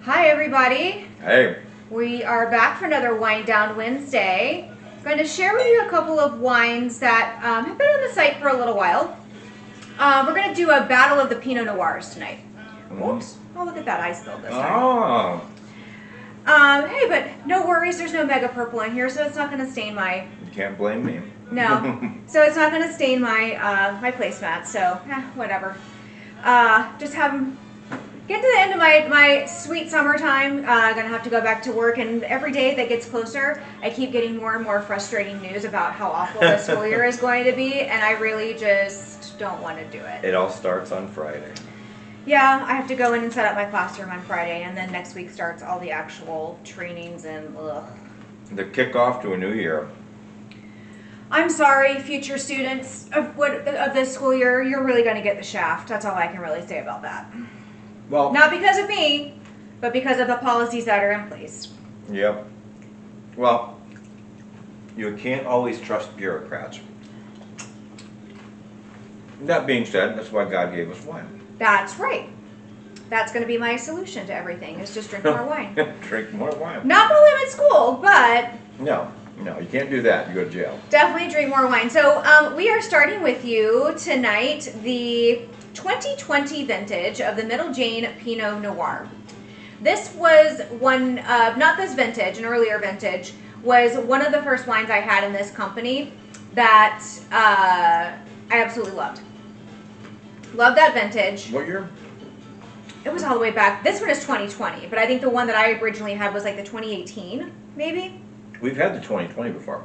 Hi everybody. Hey. We are back for another Wine Down Wednesday. I'm going to share with you a couple of wines that have been on the site for a little while. We're going to do a battle of the Pinot Noirs tonight. Oops. Oh, look at that. I spilled this time. Hey, but no worries. There's no mega purple in here, so it's not going to stain my... You can't blame me. No. So it's not going to stain my my placemat, so whatever. Just have them... Get to the end of my sweet summertime, gonna have to go back to work, and every day that gets closer, I keep getting more and more frustrating news about how awful this school year is going to be, and I really just don't want to do it. It all starts on Friday. Yeah, I have to go in and set up my classroom on Friday, and then next week starts all the actual trainings and ugh. The kickoff to a new year. I'm sorry, future students of this school year, you're really gonna get the shaft. That's all I can really say about that. Well, not because of me, but because of the policies that are in place. Yep. Well, you can't always trust bureaucrats. That being said, that's why God gave us wine. That's right. That's going to be my solution to everything, is just drink more wine. Drink more wine. Not while I'm at school, but... No, you can't do that. You go to jail. Definitely drink more wine. So we are starting with you tonight the 2020 vintage of the Middle Jane Pinot Noir. This was one, not this vintage, an earlier vintage, was one of the first wines I had in this company that I absolutely loved. Loved that vintage. What year? It was all the way back. This one is 2020, but I think the one that I originally had was like the 2018, maybe? We've had the 2020 before.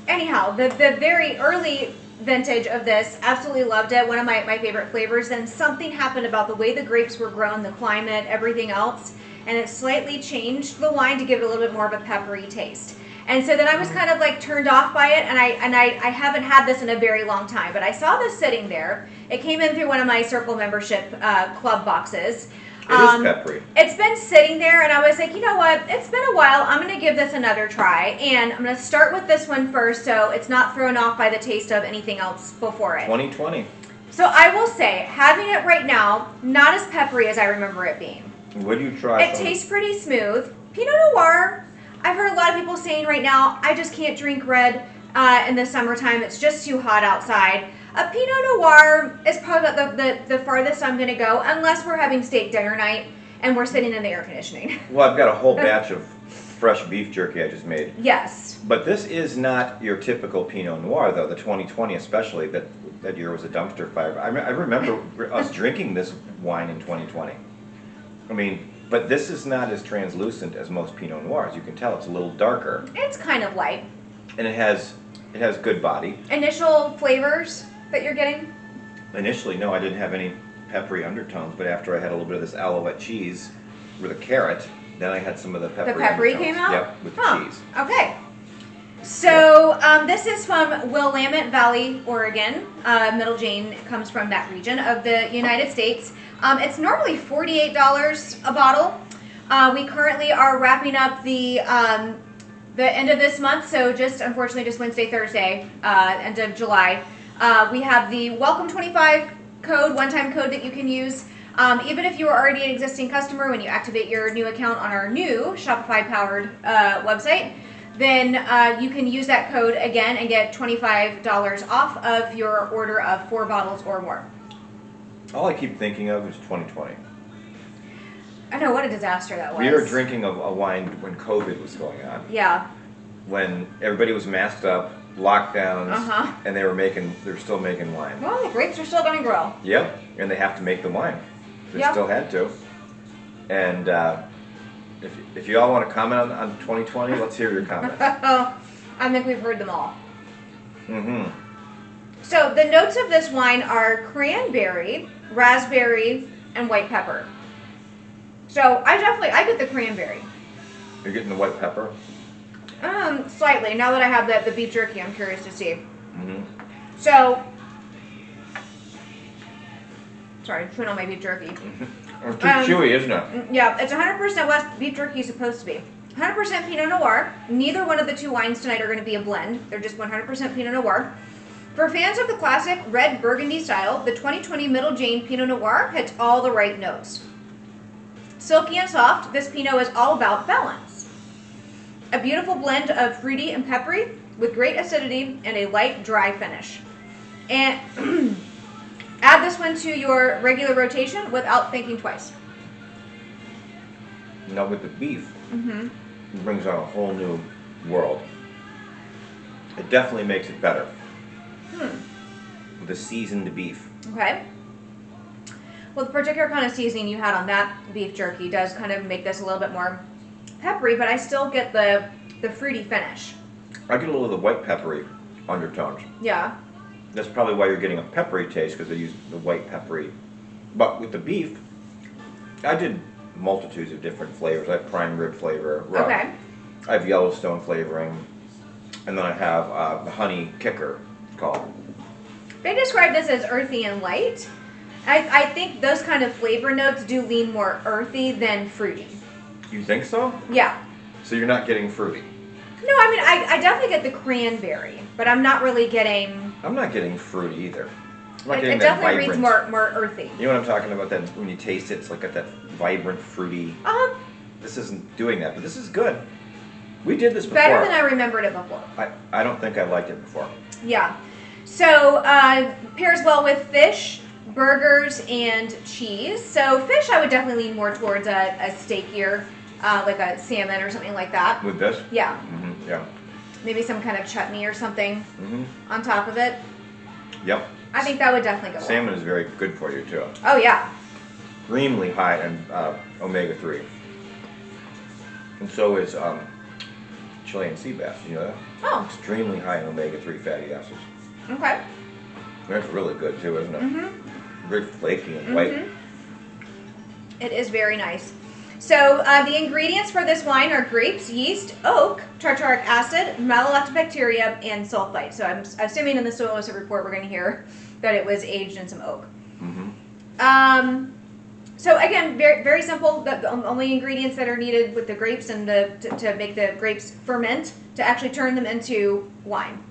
Anyhow, the very early vintage of this, absolutely loved it. One of my favorite flavors. Then something happened about the way the grapes were grown, the climate, everything else, and it slightly changed the wine to give it a little bit more of a peppery taste. And so then I was kind of like turned off by it, and I haven't had this in a very long time, but I saw this sitting there. It came in through one of my Circle membership club boxes. It is peppery. It's been sitting there, and I was like, you know what? It's been a while. I'm going to give this another try, and I'm going to start with this one first, so it's not thrown off by the taste of anything else before it. 2020. So I will say, having it right now, not as peppery as I remember it being. Would you try? It tastes pretty smooth. Pinot Noir, I've heard a lot of people saying right now, I just can't drink red in the summertime. It's just too hot outside. A Pinot Noir is probably about the farthest I'm going to go, unless we're having steak dinner night and we're sitting in the air conditioning. Well, I've got a whole batch of fresh beef jerky I just made. Yes. But this is not your typical Pinot Noir, though. The 2020 especially, that year was a dumpster fire. I remember us drinking this wine in 2020. I mean, but this is not as translucent as most Pinot Noirs. You can tell it's a little darker. It's kind of light. And it has good body. Initial flavors that you're getting? Initially, no, I didn't have any peppery undertones, but after I had a little bit of this Alouette cheese with a carrot, then I had some of the peppery undertones. came out? Yep, with the cheese. Okay. So this is from Willamette Valley, Oregon. Middle Jane comes from that region of the United States. It's normally $48 a bottle. We currently are wrapping up the end of this month, so unfortunately just Wednesday, Thursday, end of July. We have the Welcome 25 code, one-time code that you can use. Even if you are already an existing customer, when you activate your new account on our new Shopify-powered website, then you can use that code again and get $25 off of your order of 4 bottles or more. All I keep thinking of is 2020. I know, what a disaster that was. We were drinking a wine when COVID was going on. Yeah. When everybody was masked up, lockdowns, and they're still making wine. Well, the grapes are still going to grow. Yep, and they have to make the wine. They still had to. And if you all want to comment on 2020, let's hear your comments. I think we've heard them all. Mm-hmm. So the notes of this wine are cranberry, raspberry, and white pepper. So I get the cranberry. You're getting the white pepper? Slightly. Now that I have the beef jerky, I'm curious to see. Mm-hmm. So, sorry, chewing on my beef jerky. It's too chewy, isn't it? Yeah, it's 100% what beef jerky is supposed to be. 100% Pinot Noir. Neither one of the two wines tonight are going to be a blend. They're just 100% Pinot Noir. For fans of the classic red Burgundy style, the 2020 Middle Jane Pinot Noir hits all the right notes. Silky and soft, this Pinot is all about balance. A beautiful blend of fruity and peppery with great acidity and a light, dry finish. And add this one to your regular rotation without thinking twice. Now with the beef, it brings on a whole new world. It definitely makes it better. With the seasoned beef. Okay. Well, the particular kind of seasoning you had on that beef jerky does kind of make this a little bit more peppery, but I still get the fruity finish. I get a little of the white peppery undertones. Yeah. That's probably why you're getting a peppery taste, because they use the white peppery. But with the beef, I did multitudes of different flavors. I have prime rib flavor. Okay. I have Yellowstone flavoring. And then I have the honey kicker called. They describe this as earthy and light. I think those kind of flavor notes do lean more earthy than fruity. You think so? Yeah. So you're not getting fruity? No, I mean, I definitely get the cranberry, but I'm not really getting... I'm not getting fruity either. I'm not It getting that definitely reads vibrant. more earthy. You know what I'm talking about? That when you taste it, it's like got that vibrant, fruity. This isn't doing that, but this is good. We did this before. Better than I remembered it before. I don't think I liked it before. Yeah. So, pairs well with fish, burgers, and cheese. So, fish I would definitely lean more towards a steakier, like a salmon or something like that. With this? Yeah. Yeah. Maybe some kind of chutney or something on top of it. Yep. I think that would definitely go well. Salmon is very good for you too. Oh, yeah. Extremely high in omega-3. And so is Chilean sea bass. You know that? Oh. Extremely high in omega-3 fatty acids. Okay. That's really good too, isn't it? Very flaky and white. It is very nice. So the ingredients for this wine are grapes, yeast, oak, tartaric acid, malolactobacteria, and sulfite. So I'm assuming in the soil acid report we're going to hear that it was aged in some oak. So again, very very simple. The only ingredients that are needed with the grapes and to make the grapes ferment to actually turn them into wine.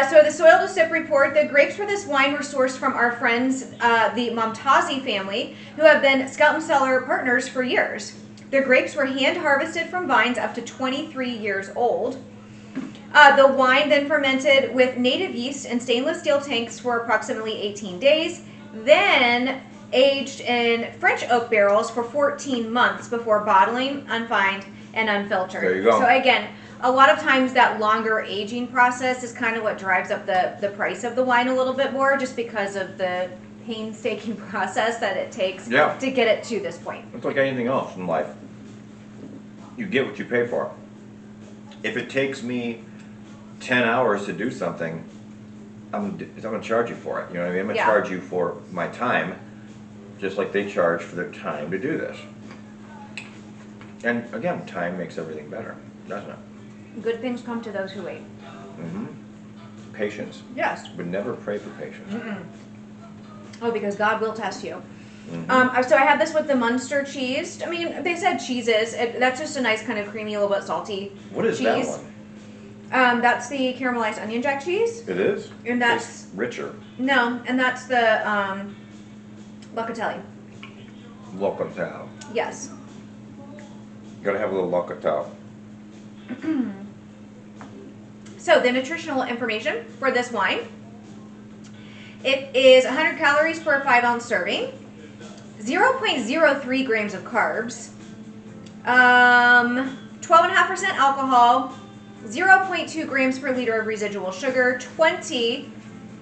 So the soil to sip report, the grapes for this wine were sourced from our friends, the Momtazi family, who have been Scout and Cellar partners for years. The grapes were hand harvested from vines up to 23 years old. The wine then fermented with native yeast in stainless steel tanks for approximately 18 days, then aged in French oak barrels for 14 months before bottling, unfined, and unfiltered. There you go. So again, a lot of times that longer aging process is kind of what drives up the price of the wine a little bit more, just because of the painstaking process that it takes to get it to this point. It's like anything else in life. You get what you pay for. If it takes me 10 hours to do something, I'm going to charge you for it. You know what I mean? I'm going to charge you for my time, just like they charge for their time to do this. And again, time makes everything better, doesn't it? Good things come to those who wait. Patience. Yes. Would never pray for patience. Oh, because God will test you. So I had this with the Munster cheese. I mean, they said cheeses. That's just a nice kind of creamy, a little bit salty What is cheese. that one? That's the caramelized onion jack cheese. It is? And that's... It's richer. No, and that's the Locatelli. Locatao. Yes. Gotta have a little Locatao. So the nutritional information for this wine. It is 100 calories per 5-ounce serving, 0.03 grams of carbs, 12.5% alcohol, 0.2 grams per liter of residual sugar, 20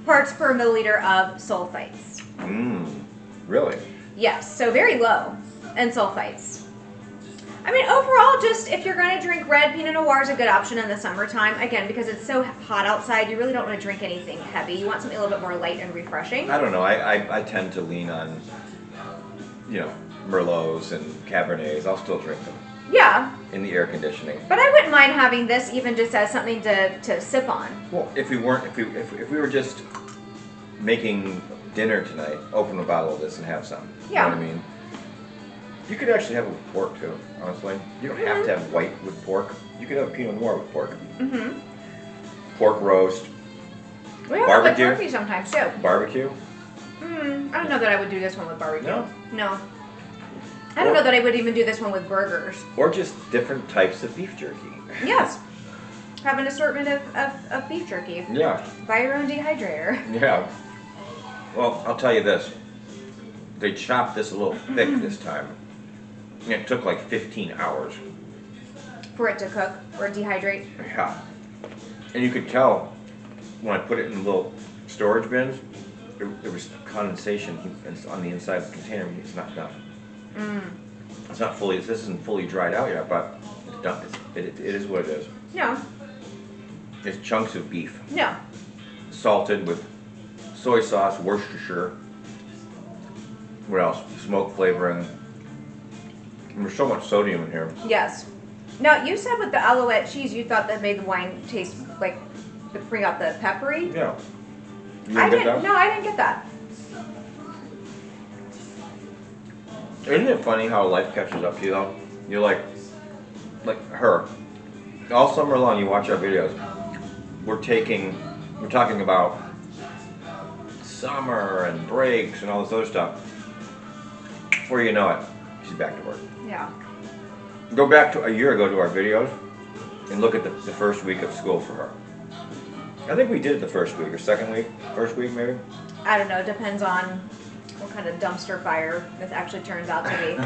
parts per milliliter of sulfites. Really? Yes, so very low in sulfites. I mean, overall, just if you're going to drink red, Pinot Noir is a good option in the summertime. Again, because it's so hot outside, you really don't want to drink anything heavy. You want something a little bit more light and refreshing. I don't know. I tend to lean on, you know, Merlots and Cabernets. I'll still drink them. Yeah. In the air conditioning. But I wouldn't mind having this even just as something to sip on. Well, if we were just making dinner tonight, open a bottle of this and have some. Yeah. You know what I mean? You could actually have it with pork too, honestly. You don't have to have white with pork. You could have Pinot Noir with pork. Pork roast. We have it with turkey sometimes too. Barbecue? I don't know that I would do this one with barbecue. No? I don't know that I would even do this one with burgers. Or just different types of beef jerky. Yes. Have an assortment of beef jerky. Yeah. Buy your own dehydrator. Yeah. Well, I'll tell you this. They chopped this a little thick this time. And it took like 15 hours. For it to cook or dehydrate? Yeah. And you could tell when I put it in little storage bins, there was condensation on the inside of the container. It's not done. It's not fully, this isn't fully dried out yet, but it's done. It is what it is. Yeah. It's chunks of beef. Yeah. Salted with soy sauce, Worcestershire. What else? Smoke flavoring. And there's so much sodium in here. Yes. Now, you said with the Alouette cheese, you thought that made the wine taste like, bring out the peppery? Yeah. You I get didn't. that? No, I didn't get that. Isn't it funny how life catches up to you though? You're like her. All summer long you watch our videos. We're talking about summer and breaks and all this other stuff. Before you know it, she's back to work. Yeah. Go back to a year ago to our videos and look at the first week of school for her. I think we did it the first week or second week, first week maybe. I don't know. It depends on what kind of dumpster fire this actually turns out to be.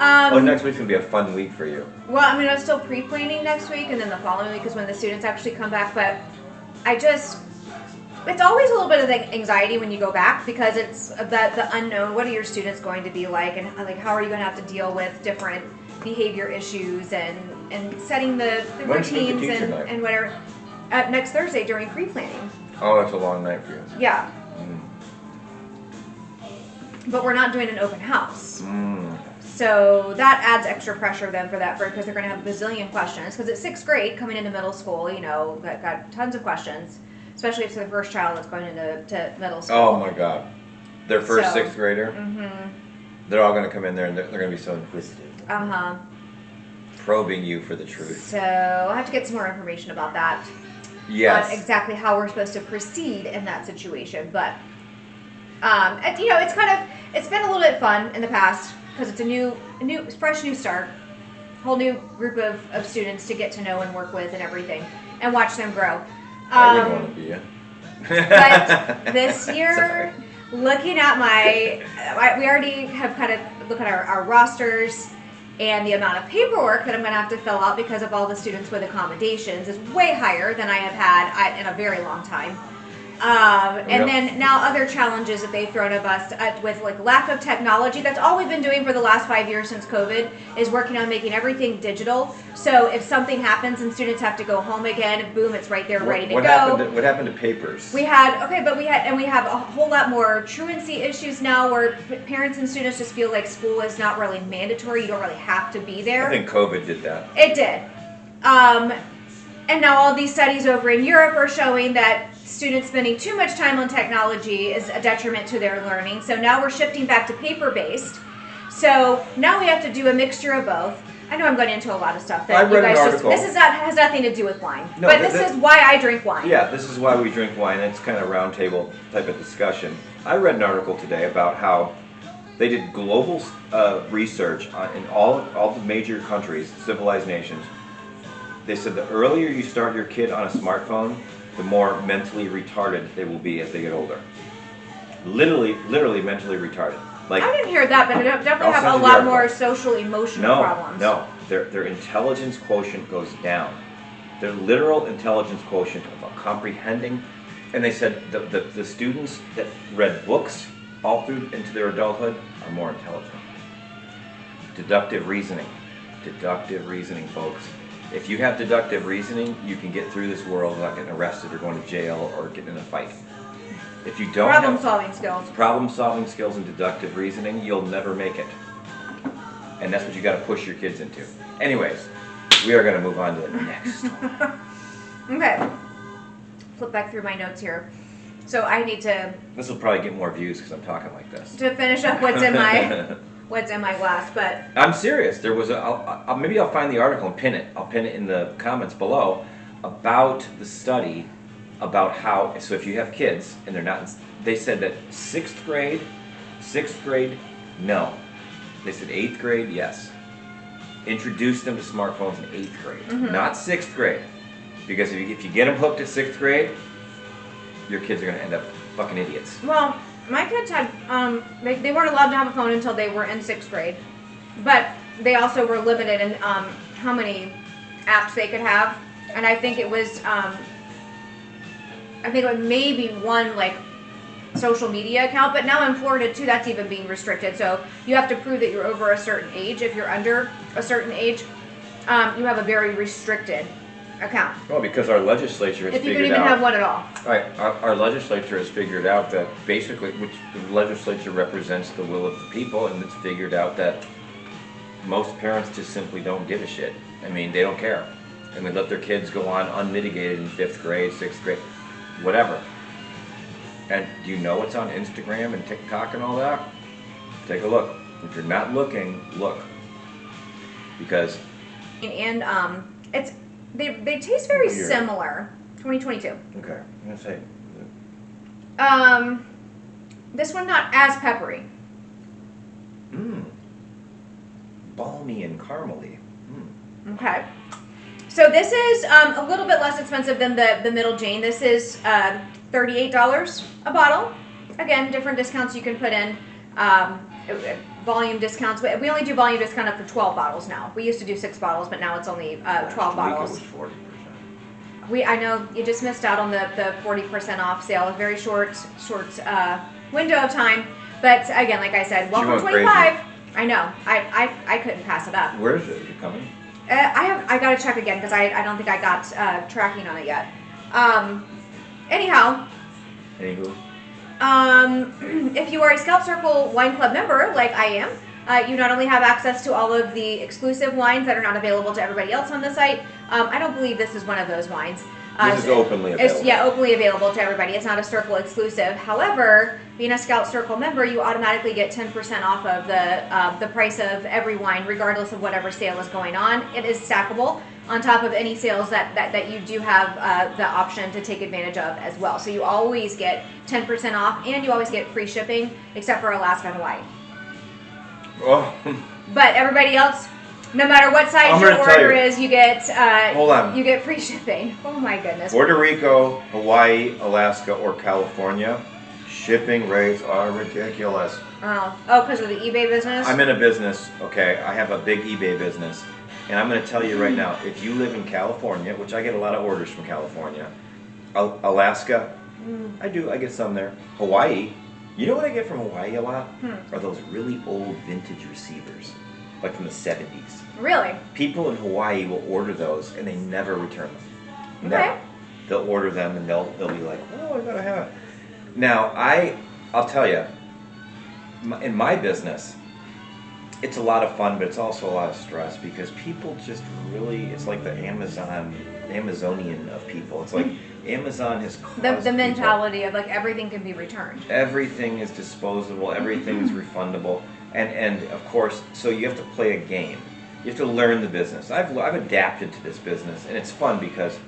Oh, next week's gonna be a fun week for you. Well, I mean, I'm still pre-planning next week, and then the following week is when the students actually come back. But it's always a little bit of anxiety when you go back because it's the unknown. What are your students going to be like, and like how are you going to have to deal with different behavior issues and setting the routines and whatever. Next Thursday during pre-planning. Oh, that's a long night for you. Yeah. But we're not doing an open house. So that adds extra pressure then because they're going to have a bazillion questions. Because it's 6th grade coming into middle school, got tons of questions, especially if it's the first child that's going into middle school. Oh my God, their first 6th grader. They're all going to come in there and they're going to be so inquisitive. Probing you for the truth. So I'll have to get some more information about that. Yes. On exactly how we're supposed to proceed in that situation, but it's been a little bit fun in the past because it's a fresh new start, whole new group of students to get to know and work with and everything, and watch them grow. I wouldn't want to be you. But this year, looking at we already have kind of looked at our rosters. And the amount of paperwork that I'm going to have to fill out because of all the students with accommodations is way higher than I have had in a very long time. And then now other challenges that they've thrown at us with like lack of technology. That's all we've been doing for the last 5 years since COVID is working on making everything digital. So if something happens and students have to go home again, boom, it's right there ready to go. What happened to papers? We have a whole lot more truancy issues now where parents and students just feel like school is not really mandatory. You don't really have to be there. I think COVID did that. It did. And now all these studies over in Europe are showing that students spending too much time on technology is a detriment to their learning. So now we're shifting back to paper-based. So now we have to do a mixture of both. I know I'm going into a lot of stuff that you guys has nothing to do with wine. No, but this is why I drink wine. Yeah, this is why we drink wine. It's kind of roundtable type of discussion. I read an article today about how they did global research in all the major countries, civilized nations. They said the earlier you start your kid on a smartphone, the more mentally retarded they will be as they get older. Literally mentally retarded. Like, I didn't hear that, but they definitely have a lot more social emotional problems. No, their intelligence quotient goes down. Their literal intelligence quotient of comprehending, and they said the students that read books all through into their adulthood are more intelligent. Deductive reasoning, folks. If you have deductive reasoning, you can get through this world without getting arrested or going to jail or getting in a fight. If you don't have problem-solving skills and deductive reasoning, you'll never make it. And that's what you got to push your kids into. Anyways, we are going to move on to the next one. Okay. Flip back through my notes here. So I need to... This will probably get more views because I'm talking like this. To finish up what's in my glass, but... I'm serious. There was maybe I'll find the article and pin it. I'll pin it in the comments below about the study about how, so if you have kids and they're not, they said that sixth grade, no. They said 8th grade, yes. Introduce them to smartphones in 8th grade, not 6th grade. Because if you get them hooked at 6th grade, your kids are going to end up fucking idiots. Well, my kids had, they weren't allowed to have a phone until they were in 6th grade. But they also were limited in how many apps they could have. And I think it was, maybe one, like, social media account. But now in Florida, too, that's even being restricted. So you have to prove that you're over a certain age. If you're under a certain age, you have a very restricted account. Well, because our legislature has if you figured can even out, have one at all. Right, our legislature has figured out that basically, which the legislature represents the will of the people, and it's figured out that most parents just simply don't give a shit. I mean, they don't care. And they let their kids go on unmitigated in 5th grade, 6th grade, whatever. And do you know what's on Instagram and TikTok and all that? Take a look. If you're not looking, look. Because... And it's they taste very Weird. similar. 2022. Okay, I'm going to say... This one not as peppery. Balmy and caramely. Okay. So this is a little bit less expensive than the Middle Jane. This is $38 a bottle. Again, different discounts you can put in. Volume discounts. We only do volume discount up to 12 bottles now. We used to do 6 bottles, but now it's only 12 bottles. It was 40%. I know you just missed out on the 40% off sale. A very short window of time. But again, like I said, welcome 25. I know. I couldn't pass it up. Where is it? Is it coming? I got to check again because I don't think I got tracking on it yet. Anyhow. Anywho. If you are a Scout Circle Wine Club member, like I am, you not only have access to all of the exclusive wines that are not available to everybody else on the site. I don't believe this is one of those wines. This is openly available. It's, openly available to everybody. It's not a Circle exclusive. However, being a Scout Circle member, you automatically get 10% off of the price of every wine, regardless of whatever sale is going on. It is stackable on top of any sales that you do have the option to take advantage of as well. So you always get 10% off, and you always get free shipping, except for Alaska and Hawaii. Oh. But everybody else, no matter what size your order is, you get you get free shipping. Oh my goodness. Puerto Rico, Hawaii, Alaska, or California, shipping rates are ridiculous. Oh, because of the eBay business? I'm in a business, okay, I have a big eBay business, and I'm going to tell you right now, if you live in California, which I get a lot of orders from California, Alaska, I get some there, Hawaii, you know what I get from Hawaii a lot? Are those really old vintage receivers, like from the 70s. Really? People in Hawaii will order those, and they never return them. Okay. Never. They'll order them, and they'll be like, oh, I gotta have it. Now, I'll tell you, in my business, it's a lot of fun, but it's also a lot of stress because people just really, it's like the Amazonian of people. It's like Amazon has caused the mentality of like everything can be returned. Everything is disposable, everything is refundable. And of course, so you have to play a game. You have to learn the business. I've adapted to this business, and it's fun because,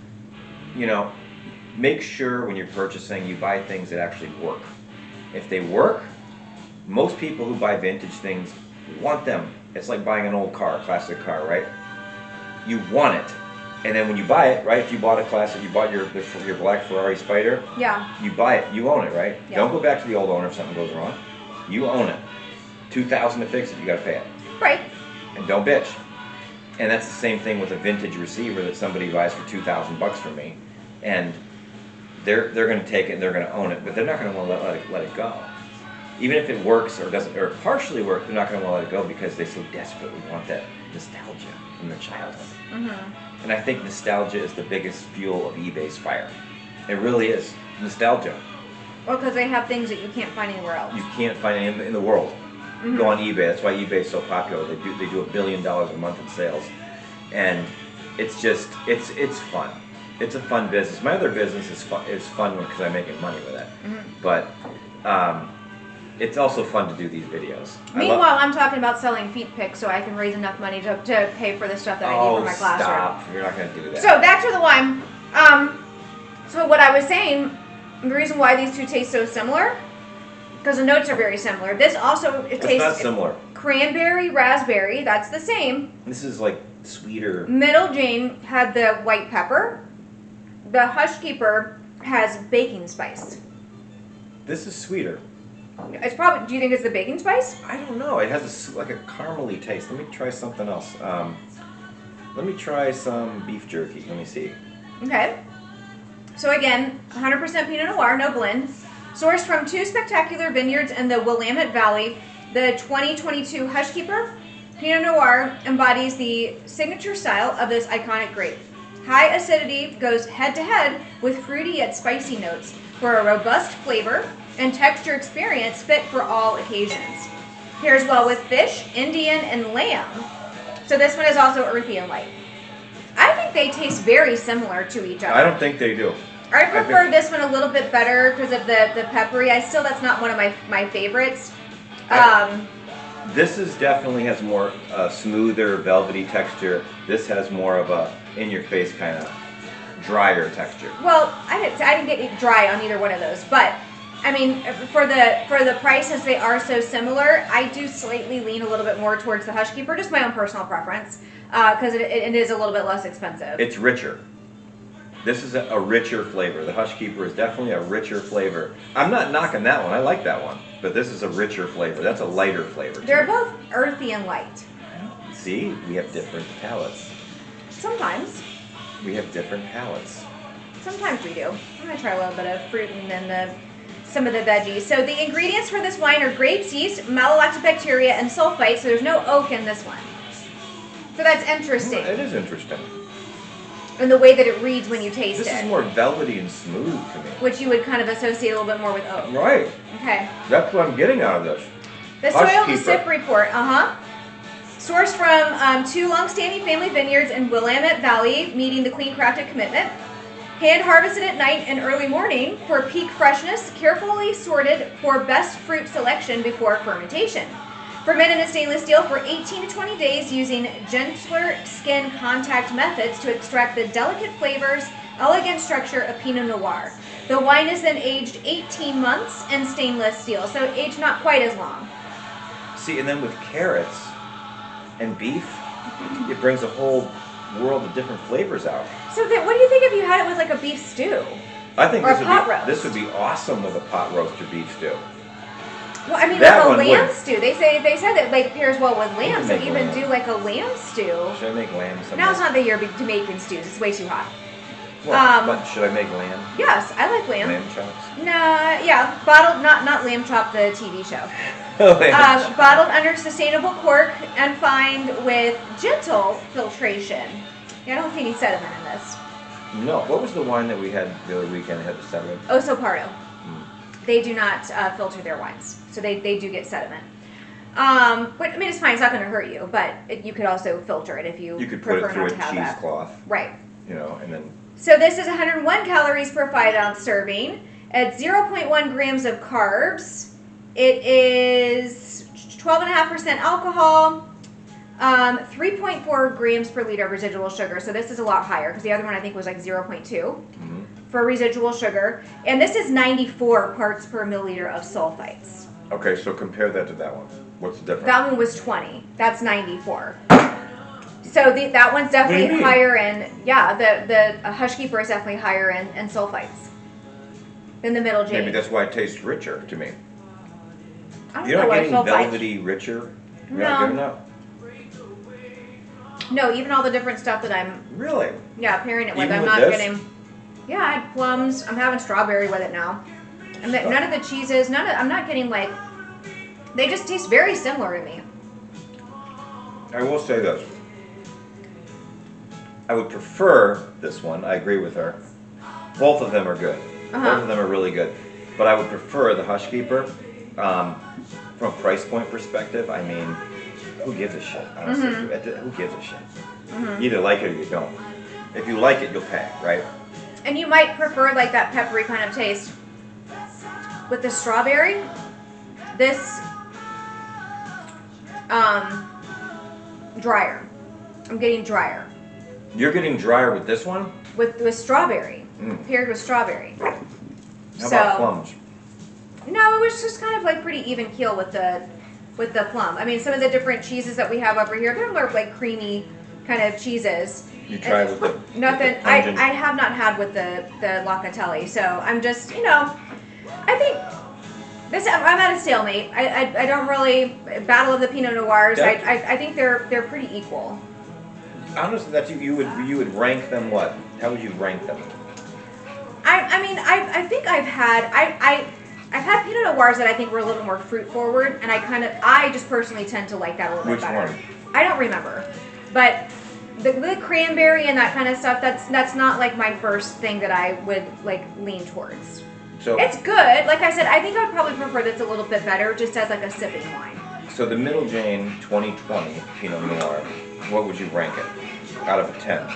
make sure when you're purchasing, you buy things that actually work. If they work, most people who buy vintage things want them. It's like buying an old car, a classic car, right? You want it. And then when you buy it, right, if you bought a classic, you bought your black Ferrari Spider, you buy it, you own it, right? Yeah. Don't go back to the old owner if something goes wrong. You own it. $2,000 to fix it, you gotta pay it. Right. And don't bitch. And that's the same thing with a vintage receiver that somebody buys for $2,000 from me, and they're going to take it and they're going to own it, but they're not going to want to let it go. Even if it works or doesn't, or partially work, they're not going to want to let it go because they so desperately want that nostalgia from their childhood. And I think nostalgia is the biggest fuel of eBay's fire. It really is nostalgia. Well, because they have things that you can't find anywhere else. You can't find it in the world. Go on eBay. That's why eBay is so popular. They do $1 billion a month in sales, and it's just it's fun. It's a fun business. My other business is fun because I'm making money with it, but it's also fun to do these videos. Meanwhile, I'm talking about selling feet pics so I can raise enough money to pay for the stuff that I need for my classroom. Stop! You're not going to do that. So back to the wine. So what I was saying, the reason why these two taste so similar, because the notes are very similar. This also It's tastes not similar. cranberry, raspberry. That's the same. This is like sweeter. Middle Jane had the white pepper. The Hushkeeper has baking spice. This is sweeter. It's probably. Do you think it's the baking spice? I don't know. It has like a caramely taste. Let me try something else. Let me try some beef jerky. Let me see. Okay. So again, 100% Pinot Noir, no blend. Sourced from 2 spectacular vineyards in the Willamette Valley, the 2022 Hushkeeper Pinot Noir embodies the signature style of this iconic grape. High acidity goes head-to-head with fruity yet spicy notes for a robust flavor and texture experience fit for all occasions. Pairs well with fish, Indian, and lamb. So this one is also earthy and light. I think they taste very similar to each other. I don't think they do. I prefer this one a little bit better because of the peppery. That's not one of my favorites. This is definitely has more smoother, velvety texture. This has more of a in-your-face kind of drier texture. Well, I didn't get it dry on either one of those, but I mean, for the price, since they are so similar, I do slightly lean a little bit more towards the Hushkeeper, just my own personal preference, because it is a little bit less expensive. It's richer. This is a richer flavor. The Hushkeeper is definitely a richer flavor. I'm not knocking that one. I like that one. But this is a richer flavor. That's a lighter flavor. They're both earthy and light. See, we have different palates. Sometimes. We have different palates. Sometimes we do. I'm going to try a little bit of fruit and then some of the veggies. So the ingredients for this wine are grapes, yeast, malolactobacteria, and sulfite. So there's no oak in this one. So that's interesting. It is interesting. And the way that it reads when you taste it. This is more velvety and smooth to me. Which you would kind of associate a little bit more with oak. Right. Okay. That's what I'm getting out of this. The Soil to Sip Report, sourced from 2 long-standing family vineyards in Willamette Valley, meeting the clean crafted commitment. Hand harvested at night and early morning for peak freshness, carefully sorted for best fruit selection before fermentation. Fermented in stainless steel for 18 to 20 days using gentler skin contact methods to extract the delicate flavors, elegant structure of Pinot Noir. The wine is then aged 18 months in stainless steel, so aged not quite as long. See, and then with carrots and beef, it brings a whole world of different flavors out. So what do you think if you had it with like a beef stew? I think or this would be awesome with a pot roast or beef stew. Well, I mean, that like a lamb stew. They said that like pairs well with lamb. So even lamb. do like a lamb stew. Should I make lamb? Now it's not the year to making stews. It's way too hot. Well, but should I make lamb? Yes, I like lamb. Lamb chops? Nah, yeah, bottled, not Lamb Chop, the TV show. Bottled under sustainable cork and fined with gentle filtration. Yeah, I don't see any sediment in this. No. What was the wine that we had the other weekend that had the sediment? Oso Pardo. They do not filter their wines, so they do get sediment. But I mean, it's fine. It's not going to hurt you, but you could also filter it if you could put prefer it through not a to have that. cheesecloth. Right. You know, and then. So this is 101 calories per 5-ounce serving at 0.1 grams of carbs. It is 12.5% alcohol, 3.4 grams per liter of residual sugar. So this is a lot higher because the other one I think was like 0.2 for residual sugar. And this is 94 parts per milliliter of sulfites. Okay, so compare that to that one. What's the difference? That one was 20. That's 94. So that one's definitely higher in, yeah, the Hushkeeper is definitely higher in sulfites than the Middle Jane. Maybe that's why it tastes richer to me. I don't You're know not why getting sulfites. velvety richer? You're not getting enough? No, even all the different stuff that I'm Really? pairing it with, Even I'm with not this? getting. Yeah, I had plums. I'm having strawberry with it now. And none of the cheeses, I'm not getting like. They just taste very similar to me. I will say this. I would prefer this one. I agree with her. Both of them are good. Both of them are really good. But I would prefer the Hushkeeper. From a price point perspective, I mean, who gives a shit? Honestly, who gives a shit? You either like it or you don't. If you like it, you'll pay, right? And you might prefer like that peppery kind of taste. With the strawberry, this drier. I'm getting drier. You're getting drier with this one? With strawberry. paired with strawberry. How about plums? No, it was just kind of like pretty even keel with the plum. I mean, some of the different cheeses that we have over here, they're more like creamy kind of cheeses. You tried with the nothing. With the I have not had with the locatelli, so I'm just I think this. I'm at a stalemate. I don't really battle of the Pinot Noirs. I think they're pretty equal. Honestly, that you would rank them what? How would you rank them? I think I've had Pinot Noirs that I think were a little more fruit forward, and I just personally tend to like that a little bit better. Which one? I don't remember, but the cranberry and that kind of stuff, that's not like my first thing that I would like lean towards. So it's good. Like I said, I think I would probably prefer this a little bit better just as like a sipping wine. So the Middle Jane 2020 Pinot Noir, what would you rank it out of a 10?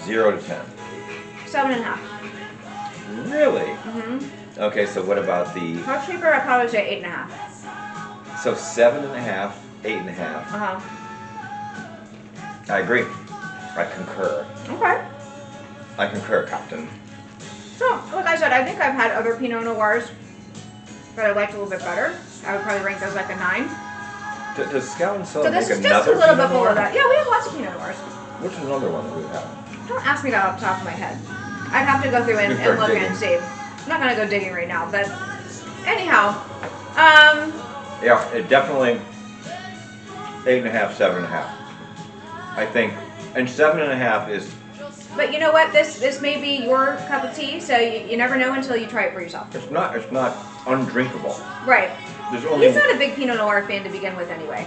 0 to 10. 7.5. Really? Mm-hmm. Okay, so what about the... Much cheaper, I'd probably say 8.5. So 7.5, 8.5. Uh-huh. I agree. I concur. Okay. I concur, Captain. So, like I said, I think I've had other Pinot Noirs that I liked a little bit better. I would probably rank those like a 9. Does Scout and Cellar So make this is another just a little Pinot bit below Noir? that. Yeah, we have lots of Pinot Noirs. Which is another one that we have? Don't ask me that off the top of my head. I'd have to go through and look digging. and see. I'm not gonna go digging right now, but anyhow, Yeah, it definitely 8.5, 7.5. I think, and 7.5 is. But you know what? This may be your cup of tea, so you never know until you try it for yourself. It's not undrinkable. Right. There's only. He's not a big Pinot Noir fan to begin with, anyway.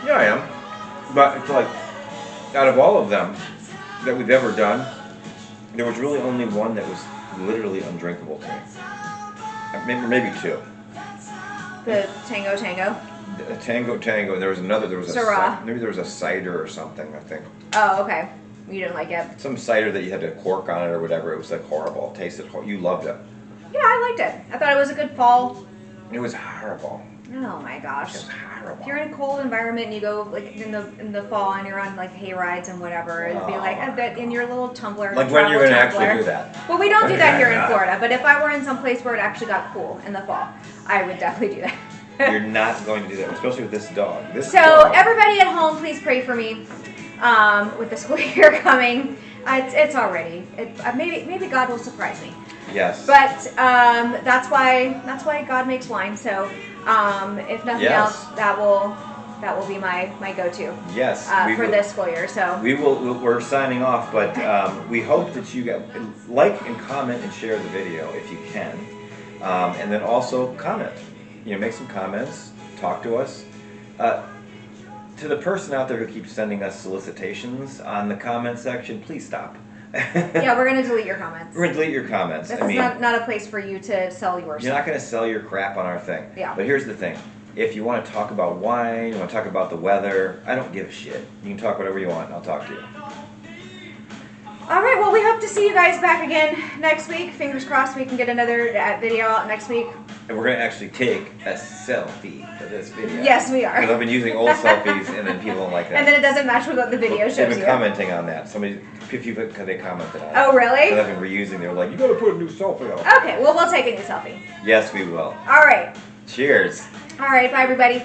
Yeah, I am. But it's like, out of all of them that we've ever done, there was really only one that was literally undrinkable to me. Maybe two. The Tango. Tango. There was another. There was Syrah. Maybe there was a cider or something. I think. Oh, okay. You didn't like it. Some cider that you had a cork on it or whatever. It was like horrible. It tasted horrible. You loved it. Yeah, I liked it. I thought it was a good fall. It was horrible. Oh my gosh. It was horrible. If you're in a cold environment and you go like in the fall and you're on like hay rides and whatever, it'd be like in your little tumbler. Like when you're gonna tumbler. actually do that. Well, we don't do that here in Florida, but if I were in some place where it actually got cool in the fall, I would definitely do that. You're not going to do that, especially with this dog. Everybody at home, please pray for me with the school year coming. It's already. Maybe God will surprise me. Yes. But that's why God makes wine. So if nothing else, that will be my go-to. Yes. For this school year. So we're signing off, but we hope that you like and comment and share the video if you can, and then also comment. Make some comments. Talk to us. To the person out there who keeps sending us solicitations on the comment section, please stop. Yeah, we're going to delete your comments. We're going to delete your comments. This is not a place for you to sell yours. You're not going to sell your crap on our thing. Yeah. But here's the thing. If you want to talk about wine, you want to talk about the weather, I don't give a shit. You can talk whatever you want, and I'll talk to you. All right, well, we hope to see you guys back again next week. Fingers crossed we can get another video out next week. And we're going to actually take a selfie for this video. Yes, we are. Because I've been using old selfies, and then people don't like that. And then it doesn't match with what the video shows you. They've been commenting on that. Somebody, because they commented on it. Oh, really? Because I've been reusing. They were like, you got to put a new selfie up. Okay, well, we'll take a new selfie. Yes, we will. All right. Cheers. All right, bye, everybody.